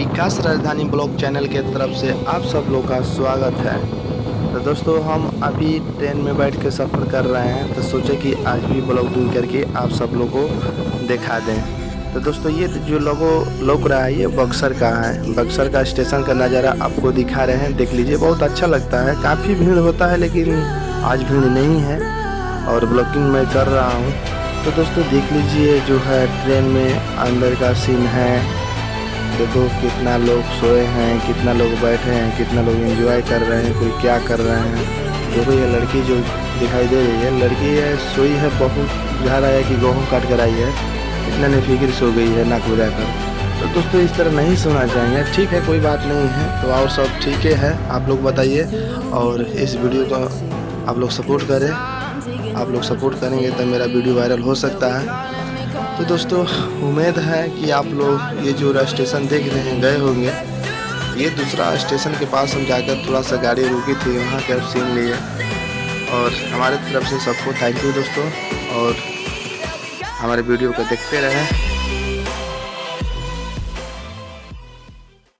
विकास राजधानी blog channel के तरफ से आप सब लोग का स्वागत है। तो दोस्तों हम अभी ट्रेन में बैठ के सफ़र कर रहे हैं, तो सोचे कि आज भी ब्लॉगिंग करके आप सब लोग को दिखा दें। तो दोस्तों ये जो लोगो लौक रहा है ये बक्सर का है। बक्सर का स्टेशन का नज़ारा आपको दिखा रहे हैं, देख लीजिए। बहुत अच्छा लगता है, काफ़ी भीड़ होता है लेकिन आज भीड़ नहीं है और ब्लॉगिंग मैं कर रहा हूँ। तो दोस्तों देख लीजिए जो है ट्रेन में अंदर का सीन है। देखो कितना लोग सोए हैं, कितना लोग बैठे हैं, कितना लोग एंजॉय कर रहे हैं, कोई क्या कर रहे हैं। देखो ये लड़की जो दिखाई दे रही है, लड़की है सोई है, बहुत जा रहा है कि गेहूँ काट कर आई है, इतना नहीं फिक्र सो गई है नाक बजा कर। तो दोस्तों इस तरह नहीं सोना चाहिए। ठीक है कोई बात नहीं है, तो और सब ठीक है। आप लोग बताइए और इस वीडियो को आप लोग सपोर्ट करें। आप लोग सपोर्ट करेंगे तो मेरा वीडियो वायरल हो सकता है। तो दोस्तों उम्मीद है कि आप लोग ये जो स्टेशन देख रहे हैं गए होंगे। ये दूसरा स्टेशन के पास हम जाकर थोड़ा सा गाड़ी रुकी थी, वहाँ के सीन लिए। और हमारे तरफ से सबको थैंक यू दोस्तों, और हमारे वीडियो को देखते रहें।